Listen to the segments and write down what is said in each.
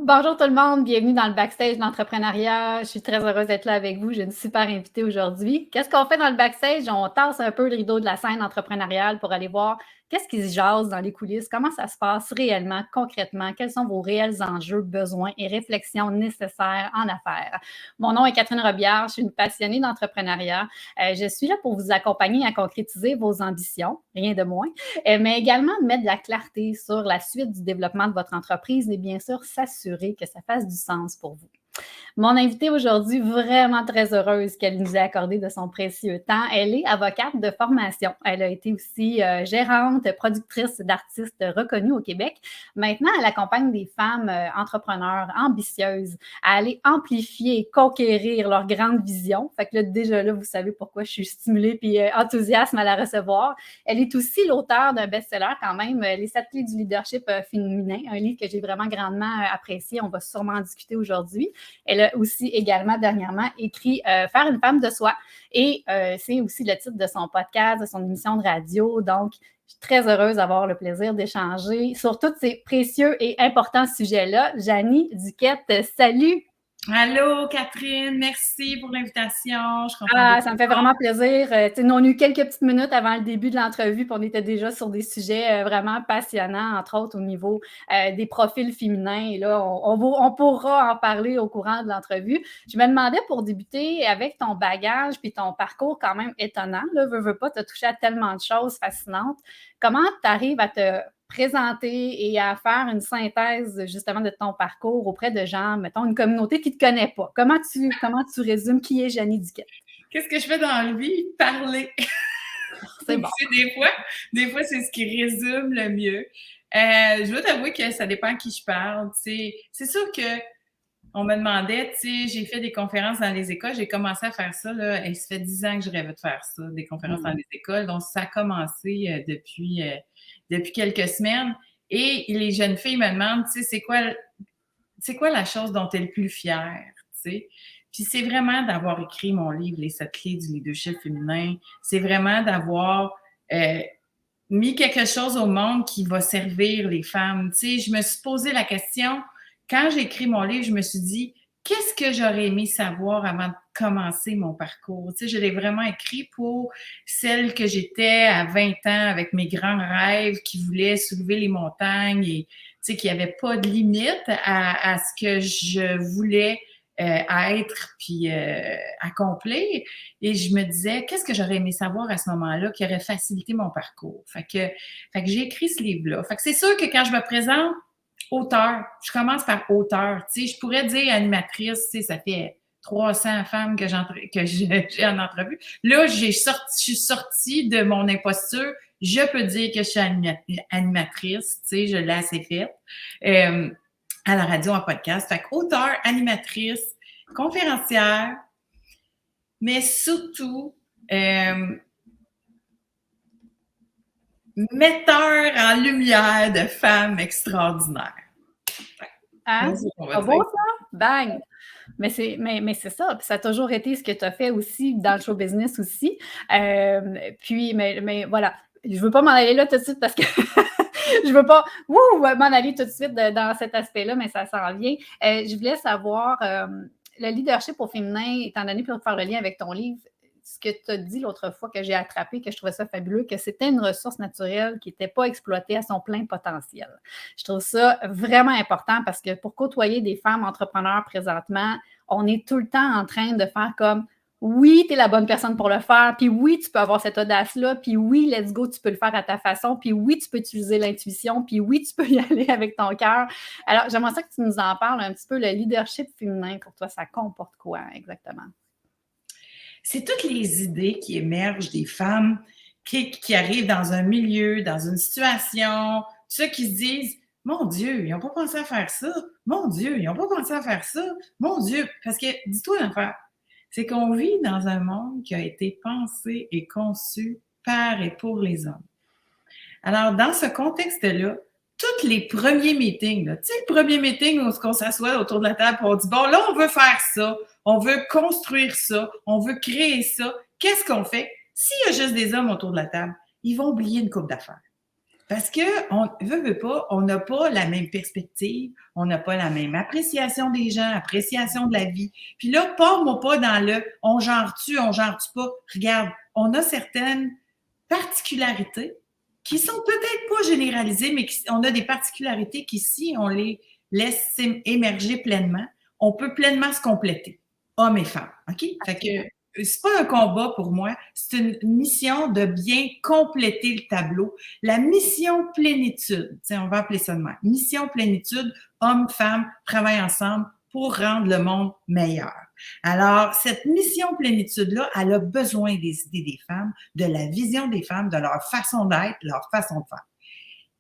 Bonjour tout le monde, bienvenue dans le backstage de l'entrepreneuriat. Je suis très heureuse d'être là avec vous. J'ai une super invitée aujourd'hui. Qu'est-ce qu'on fait dans le backstage? On tasse un peu le rideau de la scène entrepreneuriale pour aller voir qu'est-ce qui se jase dans les coulisses, comment ça se passe réellement, concrètement, quels sont vos réels enjeux, besoins et réflexions nécessaires en affaires. Mon nom est Catherine Robillard, je suis une passionnée d'entrepreneuriat. Je suis là pour vous accompagner à concrétiser vos ambitions, rien de moins, mais également mettre de la clarté sur la suite du développement de votre entreprise et bien sûr s'assurer que ça fasse du sens pour vous. Mon invitée aujourd'hui, vraiment très heureuse qu'elle nous ait accordé de son précieux temps. Elle est avocate de formation. Elle a été aussi gérante, productrice d'artistes reconnus au Québec. Maintenant, elle accompagne des femmes entrepreneurs ambitieuses à aller amplifier et conquérir leur grande vision. Fait que là, déjà là, vous savez pourquoi je suis stimulée et enthousiaste à la recevoir. Elle est aussi l'auteure d'un best-seller quand même, Les 7 clés du leadership féminin, un livre que j'ai vraiment grandement apprécié. On va sûrement en discuter aujourd'hui. Elle a aussi également dernièrement écrit Faire une femme de soi et c'est aussi le titre de son podcast, de son émission de radio. Donc, je suis très heureuse d'avoir le plaisir d'échanger sur tous ces précieux et importants sujets-là. Janie Duquette, salut! Allô, Catherine, merci pour l'invitation. Je suis contente Ah, ça me fait vraiment plaisir. Nous, on a eu quelques petites minutes avant le début de l'entrevue, puis on était déjà sur des sujets vraiment passionnants, entre autres au niveau des profils féminins. Et là, on pourra en parler au courant de l'entrevue. Je me demandais pour débuter avec ton bagage puis ton parcours quand même étonnant, là, veux pas, t'as touché à tellement de choses fascinantes. Comment tu arrives à te présenter et à faire une synthèse justement de ton parcours auprès de gens, mettons, une communauté qui ne te connaît pas? Comment tu résumes qui est Janie Duquette? Qu'est-ce que je fais dans la vie? Parler. C'est bon. Des fois, c'est ce qui résume le mieux. Je dois t'avouer que ça dépend à qui je parle. C'est sûr que on me demandait, j'ai fait des conférences dans les écoles. J'ai commencé à faire ça, là, et ça fait 10 ans que je rêvais de faire ça, des conférences dans les écoles. Donc, ça a commencé depuis quelques semaines. Et les jeunes filles me demandent, c'est quoi la chose dont tu es le plus fière, tu sais? Puis c'est vraiment d'avoir écrit mon livre, Les 7 clés du leadership féminin. C'est vraiment d'avoir mis quelque chose au monde qui va servir les femmes. Tu sais, je me suis posé la question, quand j'ai écrit mon livre, je me suis dit, qu'est-ce que j'aurais aimé savoir avant de commencer mon parcours? Tu sais, je l'ai vraiment écrit pour celle que j'étais à 20 ans avec mes grands rêves qui voulaient soulever les montagnes et tu sais, qu'il n'y avait pas de limite à ce que je voulais être puis accomplir. Et je me disais, qu'est-ce que j'aurais aimé savoir à ce moment-là qui aurait facilité mon parcours? Fait que j'ai écrit ce livre-là. Fait que c'est sûr que quand je me présente, auteur, je commence par auteur. Tu sais, je pourrais dire animatrice, tu sais, ça fait 300 femmes que j'ai en entrevue. Là, je suis sortie de mon imposture. Je peux dire que je suis animatrice, tu sais, je l'ai assez faite. À la radio, en podcast. Fait qu'auteur, animatrice, conférencière, mais surtout metteur en lumière de femmes extraordinaires. Hein? Pas beau ça? Bang! Mais c'est ça, puis ça a toujours été ce que tu as fait aussi dans le show business aussi. Puis, mais voilà, je veux pas m'en aller là tout de suite parce que je veux pas m'en aller tout de suite dans cet aspect-là, mais ça s'en vient. Je voulais savoir, le leadership au féminin, étant donné, pour faire le lien avec ton livre, ce que tu as dit l'autre fois que j'ai attrapé, que je trouvais ça fabuleux, que c'était une ressource naturelle qui n'était pas exploitée à son plein potentiel. Je trouve ça vraiment important parce que pour côtoyer des femmes entrepreneurs présentement, on est tout le temps en train de faire comme oui, tu es la bonne personne pour le faire, puis oui, tu peux avoir cette audace-là, puis oui, let's go, tu peux le faire à ta façon, puis oui, tu peux utiliser l'intuition, puis oui, tu peux y aller avec ton cœur. Alors, j'aimerais ça que tu nous en parles un petit peu, le leadership féminin, pour toi, ça comporte quoi exactement? C'est toutes les idées qui émergent des femmes qui arrivent dans un milieu, dans une situation, ceux qui se disent « Mon Dieu, ils n'ont pas pensé à faire ça. Mon Dieu, ils n'ont pas pensé à faire ça. Mon Dieu! » Parce que, dis-toi une affaire, c'est qu'on vit dans un monde qui a été pensé et conçu par et pour les hommes. Alors, dans ce contexte-là, tous les premiers meetings, tu sais, le premier meeting où on s'assoit autour de la table et on dit « Bon, là, on veut faire ça. On veut construire ça, on veut créer ça. Qu'est-ce qu'on fait? S'il y a juste des hommes autour de la table, ils vont oublier une coupe d'affaires. Parce qu'on veut pas, on n'a pas la même perspective, on n'a pas la même appréciation des gens, appréciation de la vie. Puis là, pars-moi pas dans le on genre-tu pas. Regarde, on a certaines particularités qui sont peut-être pas généralisées, mais on a des particularités qui, si on les laisse émerger pleinement, on peut pleinement se compléter, hommes et femmes. OK? Fait que c'est pas un combat pour moi, c'est une mission de bien compléter le tableau. La mission plénitude, on va appeler ça de même. Mission plénitude, hommes, femmes, travaillent ensemble pour rendre le monde meilleur. Alors, cette mission plénitude-là, elle a besoin des idées des femmes, de la vision des femmes, de leur façon d'être, leur façon de faire.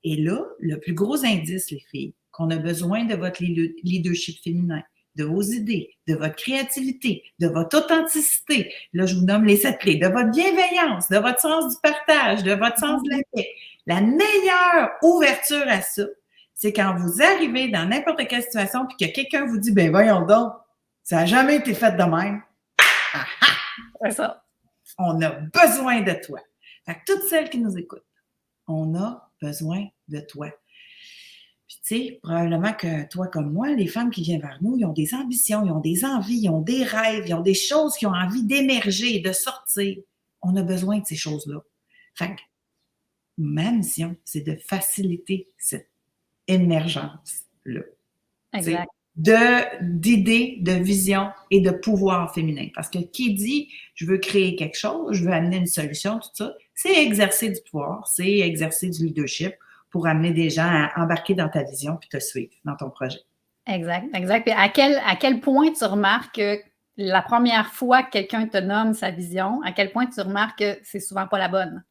Et là, le plus gros indice, les filles, qu'on a besoin de votre leadership féminin, de vos idées, de votre créativité, de votre authenticité. Là, je vous nomme les 7 clés. De votre bienveillance, de votre sens du partage, de votre sens de la paix. La meilleure ouverture à ça, c'est quand vous arrivez dans n'importe quelle situation puis que quelqu'un vous dit, ben voyons donc, ça n'a jamais été fait de même. Ah ah! C'est ça. On a besoin de toi. Fait que toutes celles qui nous écoutent, on a besoin de toi. Puis, tu sais, probablement que toi comme moi, les femmes qui viennent vers nous, ils ont des ambitions, ils ont des envies, ils ont des rêves, ils ont des choses qui ont envie d'émerger, de sortir. On a besoin de ces choses-là. Fait que ma mission, c'est de faciliter cette émergence-là. Exact. D'idées, de vision et de pouvoir féminin. Parce que qui dit je veux créer quelque chose, je veux amener une solution, tout ça, c'est exercer du pouvoir, c'est exercer du leadership pour amener des gens à embarquer dans ta vision puis te suivre dans ton projet. Exact, exact. Puis à quel point tu remarques que la première fois que quelqu'un te nomme sa vision, à quel point tu remarques que c'est souvent pas la bonne?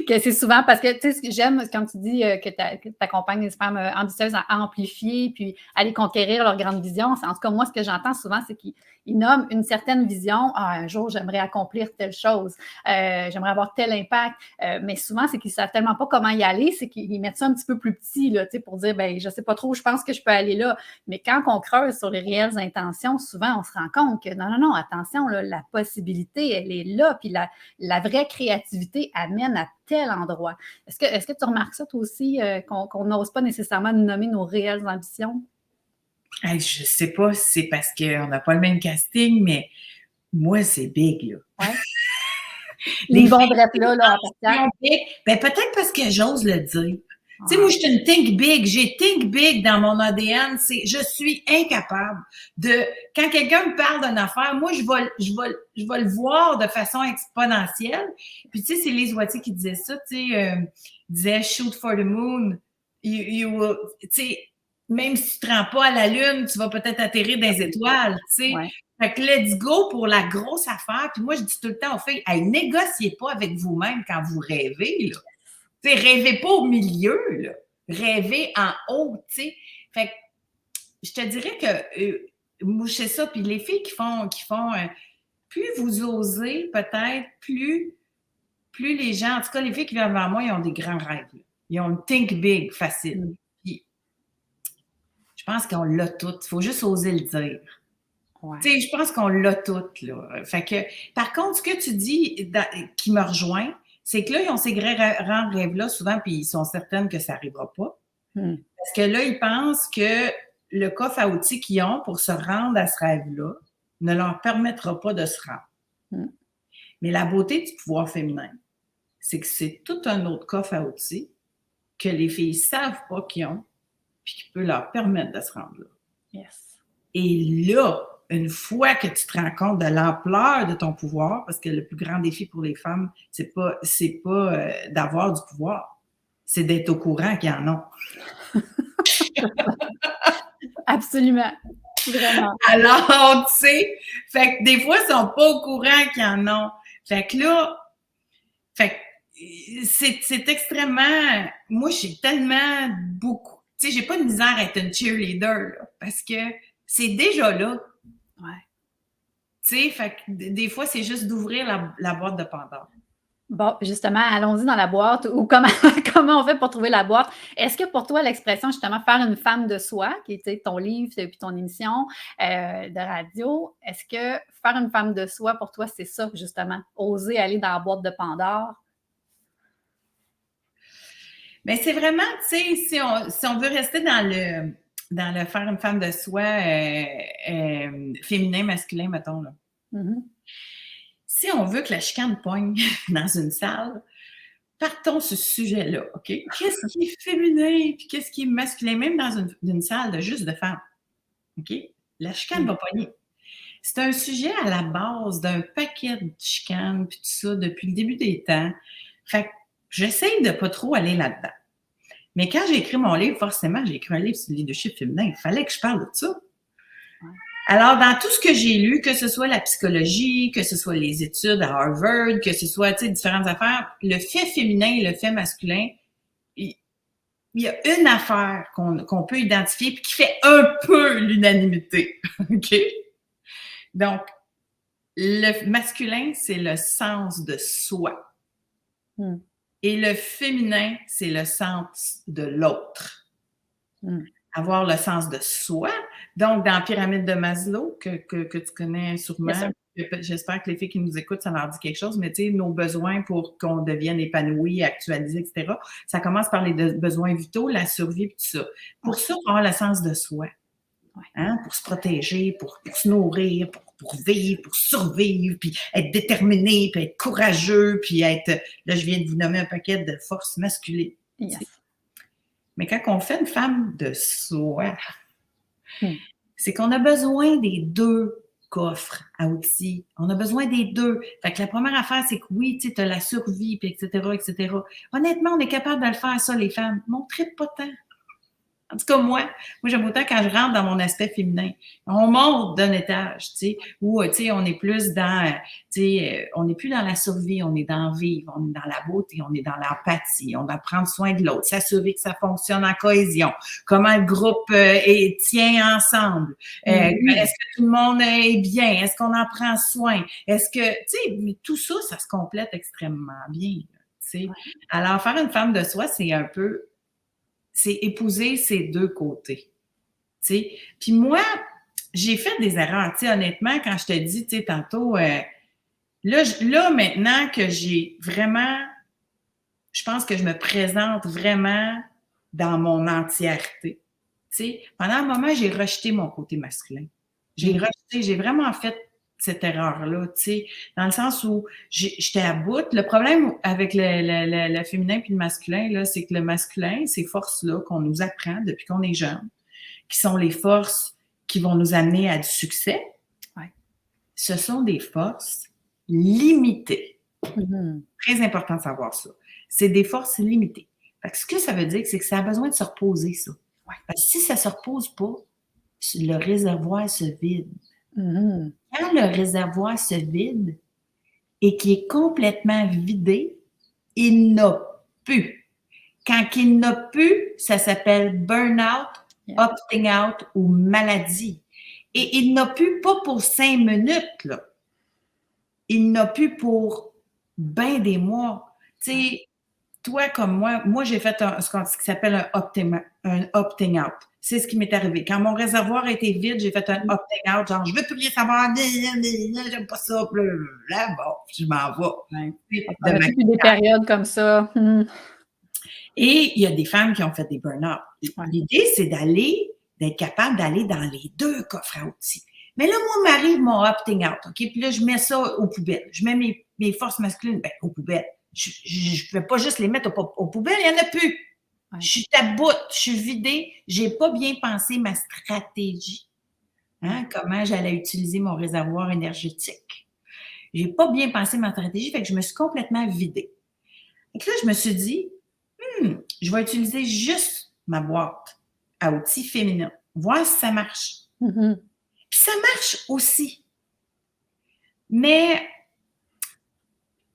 Que c'est souvent parce que, tu sais, j'aime quand tu dis que tu accompagnes les femmes ambitieuses à amplifier puis aller conquérir leur grande vision. En tout cas, moi, ce que j'entends souvent, c'est qu'ils nomment une certaine vision. Ah, un jour, j'aimerais accomplir telle chose. J'aimerais avoir tel impact. Mais souvent, c'est qu'ils ne savent tellement pas comment y aller. C'est qu'ils mettent ça un petit peu plus petit là, pour dire, ben, je ne sais pas trop, je pense que je peux aller là. Mais quand on creuse sur les réelles intentions, souvent, on se rend compte que non, attention, là, la possibilité, elle est là. Puis la vraie créativité amène à tel endroit. Est-ce que tu remarques ça, toi aussi, qu'on n'ose pas nécessairement nommer nos réelles ambitions? Hey, je sais pas si c'est parce qu'on n'a pas le même casting, mais moi, c'est big, là. Ouais. Les bons drettes là, en partant. Ben, peut-être parce que j'ose le dire. Tu sais, moi, je suis une think big. J'ai think big dans mon ADN. Je suis incapable de, quand quelqu'un me parle d'une affaire, moi, je vais le voir de façon exponentielle. Puis, tu sais, c'est Lise Wattier qui disait ça, tu sais, disait shoot for the moon. You will, tu sais, même si tu te rends pas à la lune, tu vas peut-être atterrir dans les étoiles, tu sais. Ouais. Fait que let's go pour la grosse affaire. Puis moi, je dis tout le temps aux filles, hey, négociez pas avec vous-même quand vous rêvez, là. Tu sais, rêvez pas au milieu, là. Rêvez en haut, tu sais. Fait que je te dirais que moi, c'est ça. Puis les filles qui font plus vous osez, peut-être, plus les gens, en tout cas, les filles qui viennent vers moi, ils ont des grands rêves. Là. Ils ont une think big facile. Puis, je pense qu'on l'a tout. Il faut juste oser le dire. Ouais. Tu sais, je pense qu'on l'a tout, là. Fait que, par contre, ce que tu dis qui me rejoint, c'est que là, ils ont ces grands rêves-là souvent, puis ils sont certaines que ça n'arrivera pas. Parce que là, ils pensent que le coffre à outils qu'ils ont pour se rendre à ce rêve-là ne leur permettra pas de se rendre. Mais la beauté du pouvoir féminin, c'est que c'est tout un autre coffre à outils que les filles ne savent pas qu'ils ont, puis qui peut leur permettre de se rendre là. Yes. Et là, une fois que tu te rends compte de l'ampleur de ton pouvoir, parce que le plus grand défi pour les femmes, c'est pas d'avoir du pouvoir, c'est d'être au courant qu'ils en ont. Absolument. Vraiment. Alors, tu sais, fait que des fois, ils sont pas au courant qu'ils en ont. Fait que là, c'est extrêmement... Moi, j'ai tellement beaucoup... Tu sais, j'ai pas de misère à être une cheerleader, là, parce que c'est déjà là. Ouais. Tu sais, fait que des fois, c'est juste d'ouvrir la boîte de Pandore. Bon, justement, allons-y dans la boîte ou comment on fait pour trouver la boîte. Est-ce que pour toi, l'expression, justement, faire une femme de soi, qui était ton livre puis ton émission de radio, est-ce que faire une femme de soi, pour toi, c'est ça, justement, oser aller dans la boîte de Pandore? Mais c'est vraiment, tu sais, si on veut rester dans le faire une femme de soi féminin, masculin, mettons, là. Mm-hmm. Si on veut que la chicane pogne dans une salle, partons sur ce sujet-là, OK? Qu'est-ce qui est féminin puis qu'est-ce qui est masculin, même dans une salle de juste de femmes, OK? La chicane va pogner. C'est un sujet à la base d'un paquet de chicanes puis tout ça depuis le début des temps. Fait que j'essaie de pas trop aller là-dedans. Mais quand j'ai écrit mon livre, forcément, j'ai écrit un livre sur le leadership féminin. Il fallait que je parle de ça. Alors, dans tout ce que j'ai lu, que ce soit la psychologie, que ce soit les études à Harvard, que ce soit, tu sais, différentes affaires, le fait féminin et le fait masculin, il y a une affaire qu'on peut identifier puis qui fait un peu l'unanimité. OK? Donc, le masculin, c'est le sens de soi. Et le féminin, c'est le sens de l'autre. Avoir le sens de soi. Donc, dans la pyramide de Maslow, que tu connais sûrement, j'espère que les filles qui nous écoutent, ça leur dit quelque chose, mais tu sais, nos besoins pour qu'on devienne épanoui, actualisé, etc., ça commence par les besoins vitaux, la survie, et tout ça. Pour ça, on avoir le sens de soi. Hein, pour se protéger, pour se nourrir, pour vivre, pour survivre, puis être déterminé, puis être courageux, puis être... Là, je viens de vous nommer un paquet de forces masculines. Yes. Mais quand on fait une femme de soi, c'est qu'on a besoin des deux coffres à outils. On a besoin des deux. Fait que la première affaire, c'est que oui, tu sais, t'as la survie, puis etc., etc. Honnêtement, on est capable de le faire, ça, les femmes. Montrez pas tant. En tout cas, moi, j'aime autant quand je rentre dans mon aspect féminin. On monte d'un étage, tu sais, où, tu sais, on est plus dans, tu sais, on n'est plus dans la survie, on est dans vivre, on est dans la beauté, on est dans l'empathie, on va prendre soin de l'autre, s'assurer que ça fonctionne en cohésion, comment le groupe tient ensemble, est-ce que tout le monde est bien, est-ce qu'on en prend soin, est-ce que, tu sais, tout ça, ça se complète extrêmement bien, tu sais. Alors, faire une femme de soi, c'est un peu... c'est épouser ces deux côtés. T'sais. Puis moi, j'ai fait des erreurs. T'sais, honnêtement, quand je te dis tantôt, là, maintenant que j'ai vraiment, je pense que je me présente vraiment dans mon entièreté. T'sais. Pendant un moment, j'ai rejeté mon côté masculin. J'ai vraiment fait cette erreur-là, tu sais, dans le sens où j'étais à bout. Le problème avec le féminin puis le masculin, là, c'est que le masculin, ces forces-là qu'on nous apprend depuis qu'on est jeune, qui sont les forces qui vont nous amener à du succès, ce sont des forces limitées. Très important de savoir ça. C'est des forces limitées. Fait que ce que ça veut dire, c'est que ça a besoin de se reposer, ça. Parce que si ça ne se repose pas, le réservoir se vide. Quand le réservoir se vide et qu'il est complètement vidé, il n'a plus. Quand il n'a plus, ça s'appelle burn-out, opting out ou maladie. Et il n'a plus pas pour 5 minutes, là. Il n'a plus pour bien des mois. Tu sais, toi comme moi j'ai fait ce qui s'appelle un opting out. C'est ce qui m'est arrivé. Quand mon réservoir était vide, j'ai fait un opting out, genre, je veux plus rien savoir, j'aime pas ça, là, bon, je m'en vais. On a vécu des périodes comme ça. Et il y a des femmes qui ont fait des burn-out. L'idée, c'est d'être capable d'aller dans les deux coffres à outils. Mais là, moi, m'arrive mon opting out, OK? Puis là, je mets ça aux poubelles. Je mets mes forces masculines, aux poubelles. Je ne vais pas juste les mettre aux poubelles, il n'y en a plus. Je suis à bout, je suis vidée, je n'ai pas bien pensé ma stratégie. Hein? Comment j'allais utiliser mon réservoir énergétique. Je n'ai pas bien pensé ma stratégie, fait que je me suis complètement vidée. Et là, je me suis dit, je vais utiliser juste ma boîte à outils féminins, voir si ça marche. Puis ça marche aussi. Mais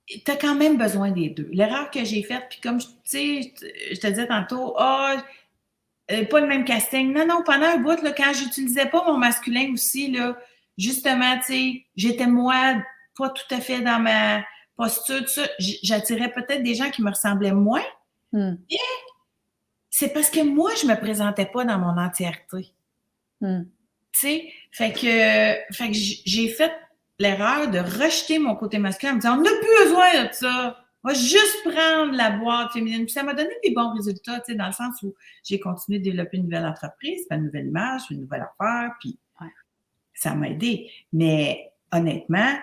tu as quand même besoin des deux. L'erreur que j'ai faite, puis comme, tu sais, je te disais tantôt, pas le même casting. Non, pendant un bout, là, quand j'utilisais pas mon masculin aussi, là, justement, tu sais, j'étais moi, pas tout à fait dans ma posture, tout ça. J'attirais peut-être des gens qui me ressemblaient moins. Mais c'est parce que moi, je me présentais pas dans mon entièreté. Tu sais, fait que j'ai fait l'erreur de rejeter mon côté masculin en me disant, on n'a plus besoin de ça. va juste prendre la boîte féminine. Puis ça m'a donné des bons résultats, tu sais, dans le sens où j'ai continué de développer une nouvelle entreprise, une nouvelle image, une nouvelle affaire, puis ça m'a aidé. Mais honnêtement,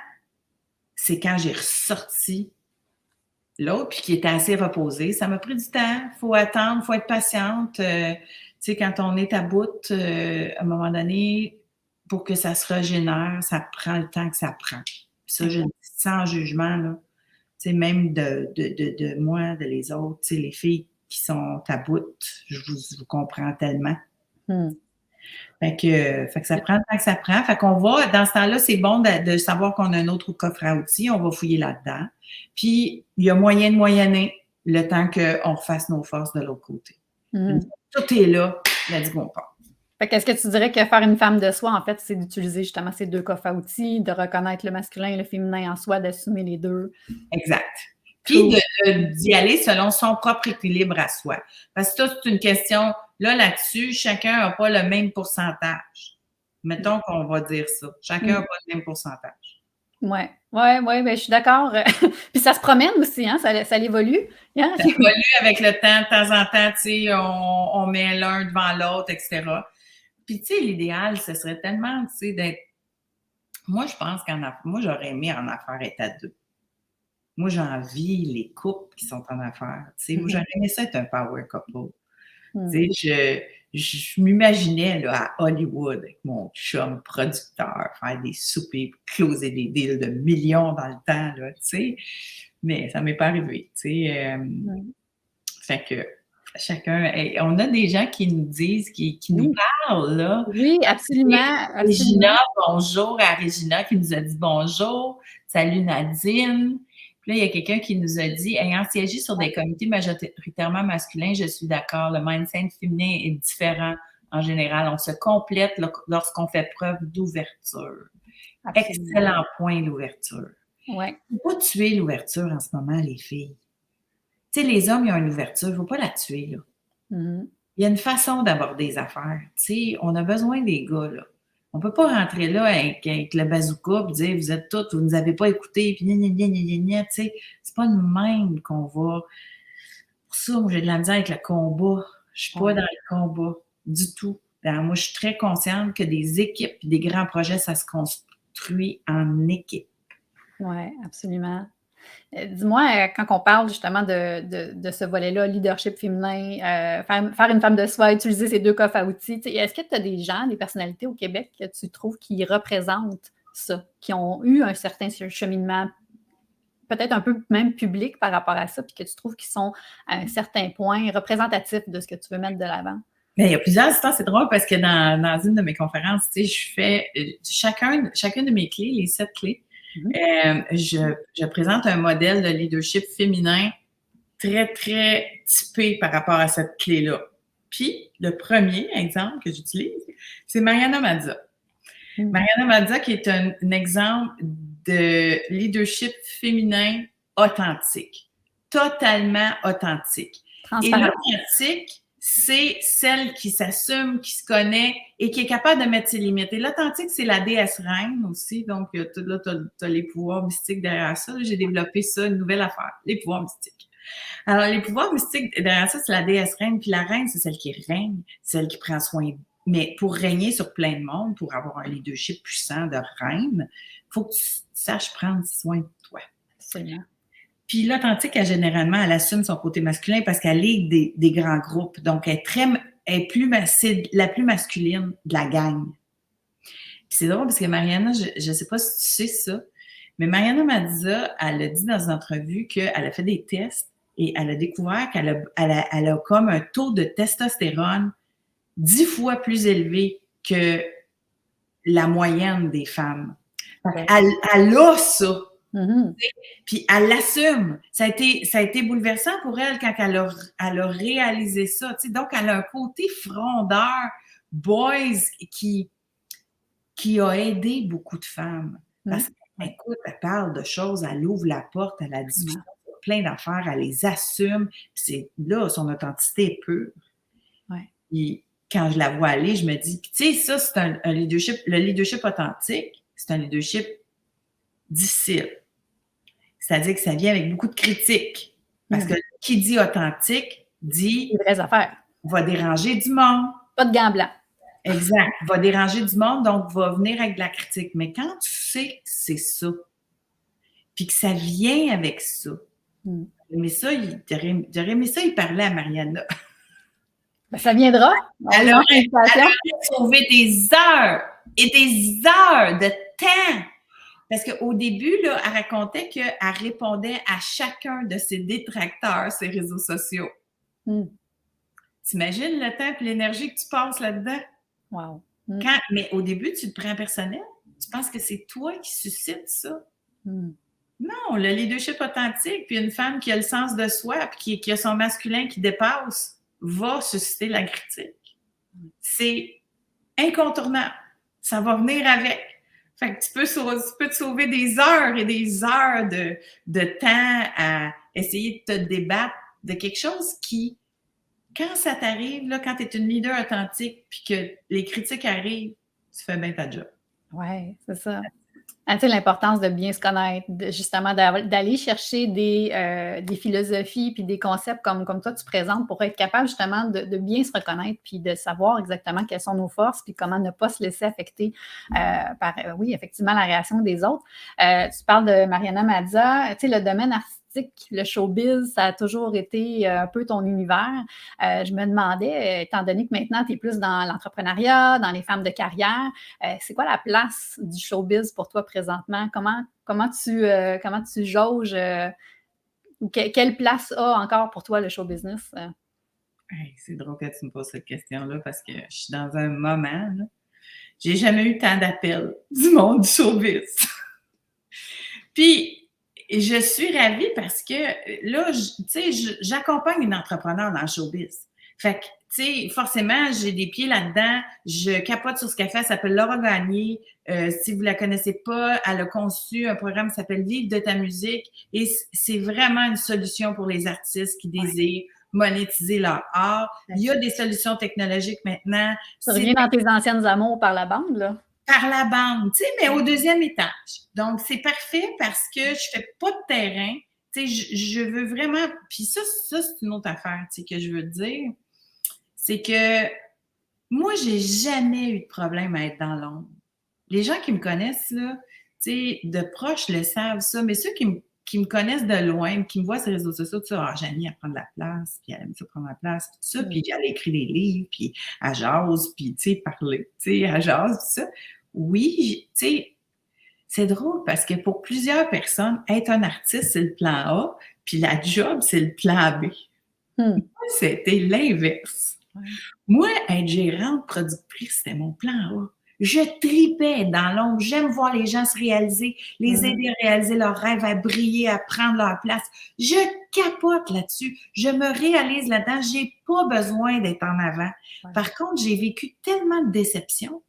c'est quand j'ai ressorti l'autre, puis qui était assez reposé. Ça m'a pris du temps. Il faut attendre, il faut être patiente. Tu sais, quand on est à bout, à un moment donné, pour que ça se régénère, ça prend le temps que ça prend. Puis ça, je le dis sans jugement, là. Tu sais, même de moi, de les autres, tu sais, les filles qui sont à bout, je vous comprends tellement. Fait que ça prend le temps que ça prend. Fait qu'on va, dans ce temps-là, c'est bon de savoir qu'on a un autre coffre à outils. On va fouiller là-dedans. Puis, il y a moyen de moyenner le temps qu'on refasse nos forces de l'autre côté. Tout est là, let's go, on part. Fait qu'est-ce que tu dirais que faire une femme de soi, en fait, c'est d'utiliser justement ces deux coffres à outils, de reconnaître le masculin et le féminin en soi, d'assumer les deux. Exact. Puis d'y aller selon son propre équilibre à soi. Parce que ça, c'est une question, là-dessus, chacun n'a pas le même pourcentage. Mettons qu'on va dire ça. Chacun n'a pas le même pourcentage. Oui, ben, je suis d'accord. Puis ça se promène aussi, hein? Ça évolue. Hein? Ça évolue avec le temps. De temps en temps, tu sais, on met l'un devant l'autre, etc. Puis, tu sais, l'idéal, ce serait tellement, tu sais, d'être... Moi, je pense moi, j'aurais aimé en affaires être à deux. Moi, j'envie les couples qui sont en affaires. Tu sais, moi, j'aurais aimé ça être un power couple. Tu sais, je m'imaginais là, à Hollywood avec mon chum producteur, faire des soupers, closer des deals de millions dans le temps, là, tu sais. Mais ça m'est pas arrivé, tu sais. Fait que chacun... on a des gens qui nous disent, qui nous parlent, là. Oui, absolument. Régina, bonjour à Régina qui nous a dit bonjour. Salut Nadine. Puis là, il y a quelqu'un qui nous a dit, ayant siégé sur des comités majoritairement masculins, je suis d'accord, le mindset féminin est différent en général. On se complète lorsqu'on fait preuve d'ouverture. Absolument. Excellent point, l'ouverture. Ouais. Il ne faut pas tuer l'ouverture en ce moment, les filles. Tu sais, les hommes, ils ont une ouverture, il ne faut pas la tuer, là. Il y a une façon d'aborder les affaires. Tu sais, on a besoin des gars, là. On ne peut pas rentrer là avec le bazooka et dire, vous êtes toutes, vous ne nous avez pas écouté, puis tu sais, c'est pas le même qu'on va. Pour ça, moi, j'ai de la misère avec le combat. Je suis pas dans le combat du tout. Alors, moi, je suis très consciente que des équipes et des grands projets, ça se construit en équipe. Oui, absolument. Dis-moi, quand on parle justement de ce volet-là, leadership féminin, faire une femme de soi, utiliser ces deux coffres à outils, est-ce que tu as des gens, des personnalités au Québec que tu trouves qui représentent ça, qui ont eu un certain cheminement, peut-être un peu même public par rapport à ça, puis que tu trouves qu'ils sont à un certain point représentatifs de ce que tu veux mettre de l'avant? Bien, il y a plusieurs histoires, c'est drôle parce que dans une de mes conférences, tu sais, je fais chacune de mes clés, les 7 clés, je présente un modèle de leadership féminin très, très typé par rapport à cette clé-là. Puis, le premier exemple que j'utilise, c'est Mariana Mazza. Mariana Mazza qui est un exemple de leadership féminin authentique. Totalement authentique. Et l'authentique, c'est celle qui s'assume, qui se connaît et qui est capable de mettre ses limites. Et l'authentique, c'est la déesse reine aussi. Donc, là, tu as les pouvoirs mystiques derrière ça. J'ai développé ça, une nouvelle affaire, les pouvoirs mystiques. Alors, les pouvoirs mystiques derrière ça, c'est la déesse reine. Puis la reine, c'est celle qui règne, celle qui prend soin. Mais pour régner sur plein de monde, pour avoir un leadership puissant de reine, il faut que tu saches prendre soin de toi. Absolument. Puis l'authentique, elle assume son côté masculin parce qu'elle est des grands groupes. Donc, c'est la plus masculine de la gang. Puis c'est drôle parce que Mariana, je ne sais pas si tu sais ça, mais Mariana Mazza, elle a dit dans une entrevue qu'elle a fait des tests et elle a découvert qu'elle a comme un taux de testostérone 10 fois plus élevé que la moyenne des femmes. Elle a ça. Puis elle l'assume. Ça a été bouleversant pour elle quand elle a réalisé ça. Tu sais, donc, elle a un côté frondeur, boys, qui a aidé beaucoup de femmes. Parce qu'écoute, elle parle de choses, elle ouvre la porte, elle a discuté sur plein d'affaires, elle les assume. C'est là, son authenticité est pure. Et quand je la vois aller, je me dis, tu sais, ça, c'est un leadership. Le leadership authentique, c'est un leadership difficile. C'est-à-dire que ça vient avec beaucoup de critiques. Parce que qui dit authentique, dit... Les vraies affaires. Va déranger du monde. Pas de gants blancs. Exact. Va déranger du monde, donc va venir avec de la critique. Mais quand tu sais que c'est ça, puis que ça vient avec ça, j'aurais aimé ça, il parlait à Mariana. Ben, ça viendra. Elle aurait sauvé des heures et des heures de temps. Parce qu'au début, là, elle racontait qu'elle répondait à chacun de ses détracteurs, ses réseaux sociaux. T'imagines le temps et l'énergie que tu passes là-dedans? Wow. Mais au début, tu te prends personnel. Tu penses que c'est toi qui suscites ça. Non, le leadership authentique, puis une femme qui a le sens de soi, puis qui a son masculin qui dépasse, va susciter la critique. C'est incontournable. Ça va venir avec. Fait que tu peux te sauver des heures et des heures de temps à essayer de te débattre de quelque chose qui, quand ça t'arrive, là, quand tu es une leader authentique puis que les critiques arrivent, tu fais bien ta job. Oui, c'est ça. Tu sais, l'importance de bien se connaître, justement d'aller chercher des philosophies puis des concepts comme toi tu présentes pour être capable justement de bien se reconnaître puis de savoir exactement quelles sont nos forces puis comment ne pas se laisser affecter par, oui, effectivement, la réaction des autres. Tu parles de Mariana Mazza, tu sais, le domaine artistique, le showbiz, ça a toujours été un peu ton univers. Je me demandais, étant donné que maintenant, tu es plus dans l'entrepreneuriat, dans les femmes de carrière, c'est quoi la place du showbiz pour toi présentement? Comment tu jauges ou quelle place a encore pour toi le show business? Hey, c'est drôle que tu me poses cette question-là parce que je suis dans un moment, là, j'ai jamais eu tant d'appels du monde du showbiz. Puis, je suis ravie parce que là, tu sais, j'accompagne une entrepreneur dans le showbiz. Fait que, tu sais, forcément, j'ai des pieds là-dedans. Je capote sur ce qu'elle fait. Elle s'appelle Laura Gagné. Si vous la connaissez pas, elle a conçu un programme qui s'appelle Vivre de ta musique. Et c'est vraiment une solution pour les artistes qui désirent monétiser leur art. Il y a des solutions technologiques maintenant. Tu reviens dans tes anciennes amours par la bande, là? Par la bande, tu sais, mais au deuxième étage. Donc, c'est parfait parce que je fais pas de terrain. Tu sais, je veux vraiment... Puis ça, c'est une autre affaire, tu sais, que je veux te dire. C'est que moi, j'ai jamais eu de problème à être dans l'ombre. Les gens qui me connaissent, là, tu sais, de proches le savent, ça. Mais ceux qui me connaissent de loin, qui me voient sur les réseaux sociaux, tu sais, ah, Janie, elle prend de la place, puis elle aime ça prendre la place, puis tout ça, puis elle écrit des livres, puis elle jase, puis, tu sais, parler, tu sais, elle jase, tout ça. Oui, tu sais, c'est drôle parce que pour plusieurs personnes, être un artiste, c'est le plan A, puis la job, c'est le plan B. Moi, c'était l'inverse. Moi, être gérante, productrice, c'était mon plan A. Je tripais dans l'ombre. J'aime voir les gens se réaliser, les aider à réaliser leurs rêves, à briller, à prendre leur place. Je capote là-dessus. Je me réalise là-dedans. J'ai pas besoin d'être en avant. Par contre, j'ai vécu tellement de déceptions.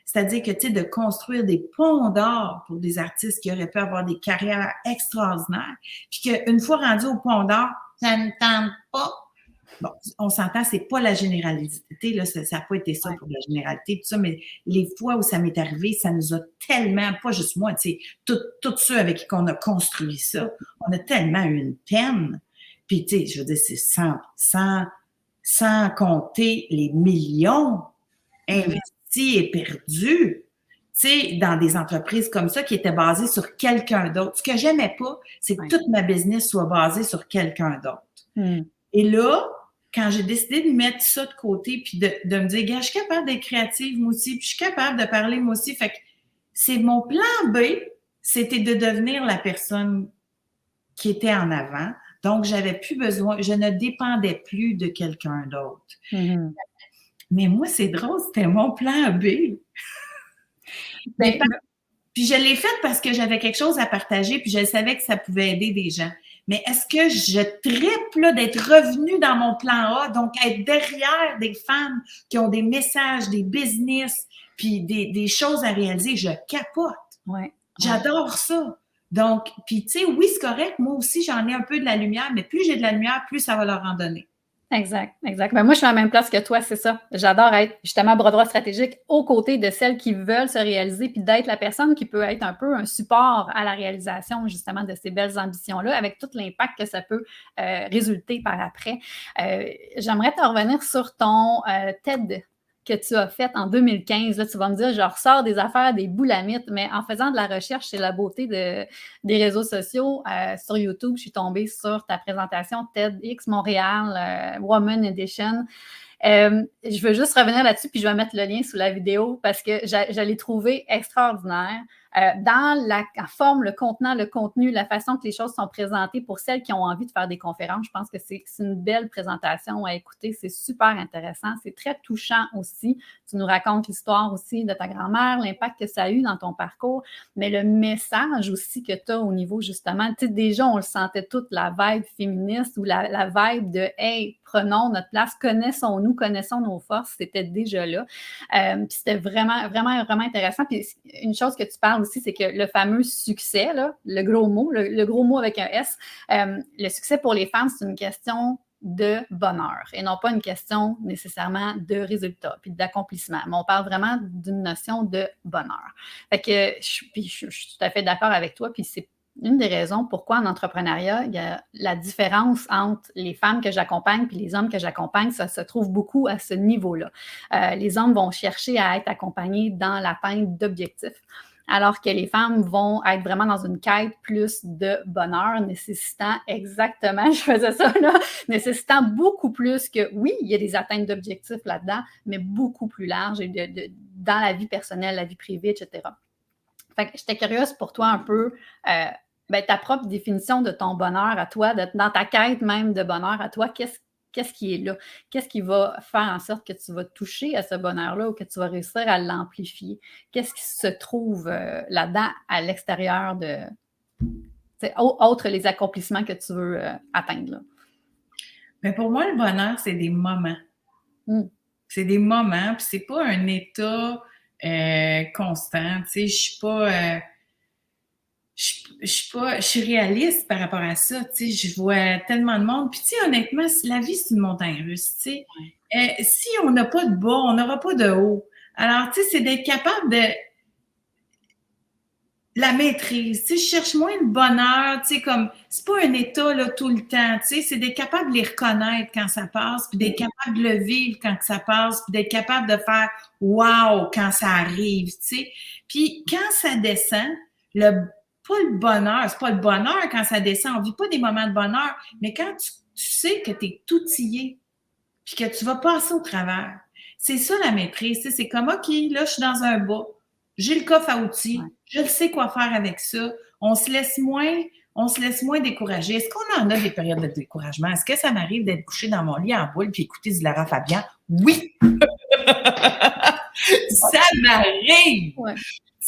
C'est-à-dire que, tu sais, de construire des ponts d'or pour des artistes qui auraient pu avoir des carrières extraordinaires, puis qu'une fois rendu au pont d'or, ça ne tente pas. Bon, on s'entend, c'est pas la généralité, là, ça n'a pas été ça pour la généralité, tout ça, mais les fois où ça m'est arrivé, ça nous a tellement, pas juste moi, tu sais, tous ceux avec qui on a construit ça, on a tellement eu une peine. Puis, tu sais, je veux dire, c'est sans compter les millions investis et perdus, tu sais, dans des entreprises comme ça qui étaient basées sur quelqu'un d'autre. Ce que j'aimais pas, c'est que toute ma business soit basée sur quelqu'un d'autre. Et là, quand j'ai décidé de mettre ça de côté puis de me dire, gars, je suis capable d'être créative moi aussi, puis je suis capable de parler moi aussi. Fait que c'est mon plan B, c'était de devenir la personne qui était en avant. Donc, j'avais plus besoin, je ne dépendais plus de quelqu'un d'autre. Mais moi, c'est drôle, c'était mon plan B. Puis je l'ai fait parce que j'avais quelque chose à partager, puis je savais que ça pouvait aider des gens. Mais est-ce que je triple là, d'être revenue dans mon plan A, donc être derrière des femmes qui ont des messages, des business, puis des choses à réaliser, je capote. J'adore ça. Donc, puis tu sais, oui, c'est correct, moi aussi, j'en ai un peu de la lumière, mais plus j'ai de la lumière, plus ça va leur en donner. Exact, exact. Ben, moi, je suis à la même place que toi, c'est ça. J'adore être justement bras droit stratégique aux côtés de celles qui veulent se réaliser, puis d'être la personne qui peut être un peu un support à la réalisation justement de ces belles ambitions-là, avec tout l'impact que ça peut résulter par après. J'aimerais te revenir sur ton TED que tu as fait en 2015. Là, tu vas me dire, je ressors des affaires, des boulamites, mais en faisant de la recherche sur la beauté des réseaux sociaux, sur YouTube, je suis tombée sur ta présentation TEDx Montréal Woman Edition. Je veux juste revenir là-dessus, puis je vais mettre le lien sous la vidéo parce que je l'ai trouvé extraordinaire. Dans la forme, le contenant, le contenu, la façon que les choses sont présentées pour celles qui ont envie de faire des conférences, je pense que c'est une belle présentation à écouter. C'est super intéressant. C'est très touchant aussi. Tu nous racontes l'histoire aussi de ta grand-mère, l'impact que ça a eu dans ton parcours, mais le message aussi que tu as au niveau justement, tu sais, déjà, on le sentait toute, la vibe féministe ou la vibe de « Hey, prenons notre place, connaissons-nous, connaissons nos forces », c'était déjà là. Puis c'était vraiment, vraiment, vraiment intéressant. Puis une chose que tu parles aussi, c'est que le fameux succès, là, le gros mot, le gros mot avec un S, le succès pour les femmes, c'est une question de bonheur et non pas une question nécessairement de résultat puis d'accomplissement. Mais on parle vraiment d'une notion de bonheur. Fait que je suis tout à fait d'accord avec toi, puis c'est une des raisons pourquoi en entrepreneuriat, il y a la différence entre les femmes que j'accompagne et les hommes que j'accompagne, ça se trouve beaucoup à ce niveau-là. Les hommes vont chercher à être accompagnés dans l'atteinte d'objectifs, alors que les femmes vont être vraiment dans une quête plus de bonheur, nécessitant exactement, je faisais ça là, nécessitant beaucoup plus que, oui, il y a des atteintes d'objectifs là-dedans, mais beaucoup plus large et dans la vie personnelle, la vie privée, etc. Fait que j'étais curieuse pour toi un peu, ta propre définition de ton bonheur à toi, dans ta quête même de bonheur à toi, qu'est-ce qui est là? Qu'est-ce qui va faire en sorte que tu vas toucher à ce bonheur-là ou que tu vas réussir à l'amplifier? Qu'est-ce qui se trouve là-dedans à l'extérieur de, autre les accomplissements que tu veux atteindre? Là? Mais pour moi, le bonheur, c'est des moments. C'est des moments, puis c'est pas un état constant. Tu sais, je suis réaliste par rapport à ça. Tu sais, je vois tellement de monde. Puis, tu sais, honnêtement, la vie, c'est une montagne russe. Tu sais, si on n'a pas de bas, on n'aura pas de haut. Alors, tu sais, c'est d'être capable de la maîtrise. Tu sais, je cherche moins le bonheur. Tu sais, comme, c'est pas un état là tout le temps. Tu sais, c'est d'être capable de les reconnaître quand ça passe, puis d'être capable de le vivre quand ça passe, puis d'être capable de faire wow quand ça arrive. Tu sais, puis quand ça descend, pas le bonheur, c'est pas le bonheur quand ça descend, on vit pas des moments de bonheur, mais quand tu sais que tu es outillé, puis que tu vas passer au travers, c'est ça la maîtrise, c'est comme, OK, là, je suis dans un bas, j'ai le coffre à outils, je le sais quoi faire avec ça, on se laisse moins décourager. Est-ce qu'on en a des périodes de découragement? Est-ce que ça m'arrive d'être couché dans mon lit en boule puis écouter Lara Fabian? Oui! Ça m'arrive! Ouais.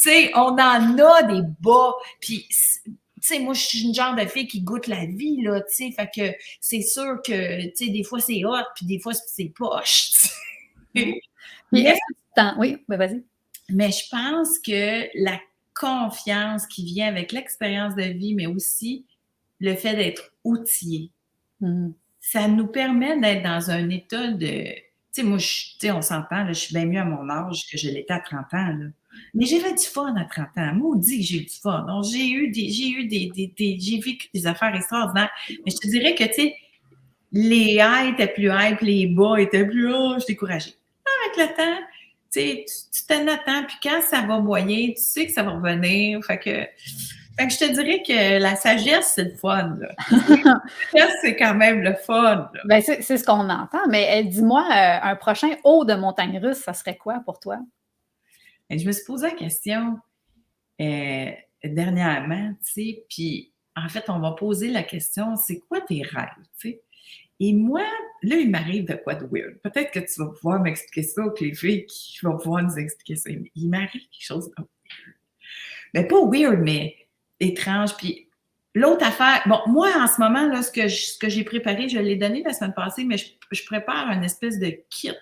Tu sais, on en a des bas, puis, tu sais, moi, je suis une genre de fille qui goûte la vie, là, tu sais, fait que c'est sûr que, tu sais, des fois, c'est hot, puis des fois, c'est poche, oui, ben vas-y. Mais je pense que la confiance qui vient avec l'expérience de vie, mais aussi le fait d'être outillé, ça nous permet d'être dans un état de... Tu sais, moi, on s'entend, là, je suis bien mieux à mon âge que je l'étais à 30 ans, là. Mais j'avais du fun à 30 ans. Maudit que j'ai eu du fun. Donc, j'ai vécu des affaires extraordinaires. Mais je te dirais que, tu sais, les highs étaient plus high, puis les bas étaient plus hauts. Je suis découragée. Avec le temps, tu sais, tu t'en attends, puis quand ça va moyen, tu sais que ça va revenir. Fait que je te dirais que la sagesse, c'est le fun, là. La sagesse, c'est quand même le fun, là. Ben, c'est ce qu'on entend. Mais dis-moi, un prochain haut de montagne russe, ça serait quoi pour toi? Et je me suis posé la question dernièrement, tu sais, puis en fait, on m'a posé la question, c'est quoi tes rêves, tu sais? Et moi, là, il m'arrive de quoi de weird. Peut-être que tu vas pouvoir m'expliquer ça, ou que les filles qui vont pouvoir nous expliquer ça. Il m'arrive quelque chose de weird. Mais pas weird, mais étrange. Puis l'autre affaire, bon, moi, en ce moment, là, ce que j'ai préparé, je l'ai donné la semaine passée, mais je prépare une espèce de kit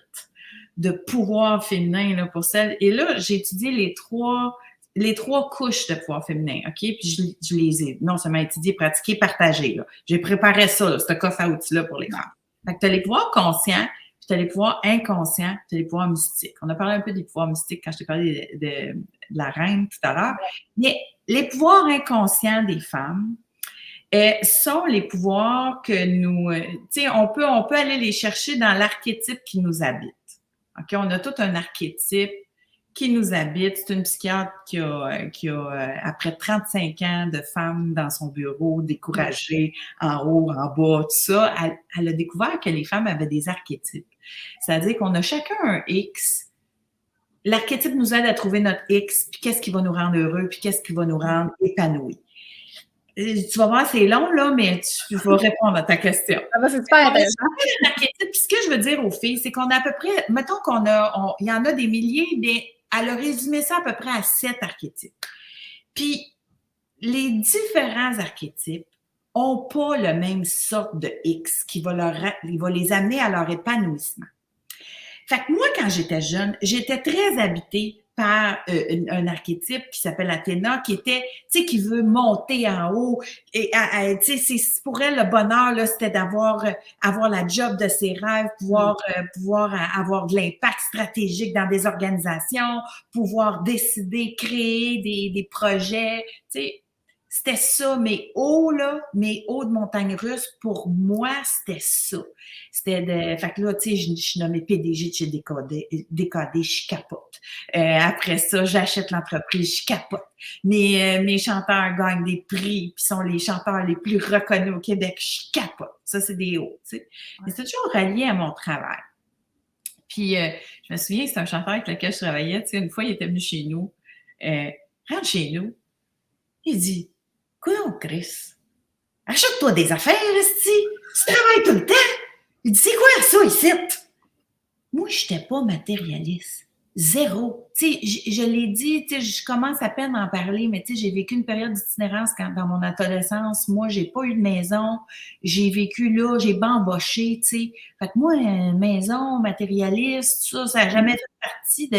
de pouvoir féminin là, pour celles. Et là, j'ai étudié les trois couches de pouvoir féminin, OK? Puis je les ai non seulement étudiées, pratiquées, partagées. Là. J'ai préparé ça, là, ce coffre à outils-là pour les femmes. Fait que tu as les pouvoirs conscients, puis tu as les pouvoirs inconscients, tu as les pouvoirs mystiques. On a parlé un peu des pouvoirs mystiques quand je t'ai parlé de la reine tout à l'heure. Mais les pouvoirs inconscients des femmes sont les pouvoirs que nous... tu sais, on peut aller les chercher dans l'archétype qui nous habite. OK? On a tout un archétype qui nous habite. C'est une psychiatre qui a après 35 ans de femmes dans son bureau, découragée, en haut, en bas, tout ça, elle a découvert que les femmes avaient des archétypes. C'est-à-dire qu'on a chacun un X. L'archétype nous aide à trouver notre X, puis qu'est-ce qui va nous rendre heureux, puis qu'est-ce qui va nous rendre épanouis. Tu vas voir, c'est long, là, mais tu vas répondre à ta question. Ah ben, c'est super intéressant. Puis ce que je veux dire aux filles, c'est qu'on a à peu près, mettons il y en a des milliers, mais elle a résumé ça à peu près à 7 archétypes. Puis, les différents archétypes n'ont pas la même sorte de X qui va les amener à leur épanouissement. Fait que moi, quand j'étais jeune, j'étais très habitée par un archétype qui s'appelle Athéna, qui était, tu sais, qui veut monter en haut. Et, tu sais, pour elle, le bonheur, là, c'était avoir la job de ses rêves, pouvoir avoir de l'impact stratégique dans des organisations, pouvoir décider, créer des projets, tu sais. C'était ça, mes hauts de montagne russe, pour moi, c'était ça. Fait que là, tu sais, je suis nommée PDG de chez DKD, je capote. Après ça, j'achète l'entreprise, je capote. Mes chanteurs gagnent des prix, puis sont les chanteurs les plus reconnus au Québec, je capote. Ça, c'est des hauts, tu sais. Mais c'est toujours relié à mon travail. Puis, je me souviens, c'est un chanteur avec lequel je travaillais, tu sais, une fois, il était venu chez nous. Rentre chez nous. Il dit, coudonc, Chris, achète-toi des affaires, esti. Tu travailles tout le temps. Il dit, c'est quoi ça, ici? Moi, je n'étais pas matérialiste. Zéro. Tu sais, je l'ai dit, tu sais, je commence à peine à en parler, mais tu sais, j'ai vécu une période d'itinérance dans mon adolescence. Moi, j'ai pas eu de maison. J'ai vécu là, j'ai bamboché, tu sais. Fait que moi, maison, matérialiste, ça n'a jamais fait partie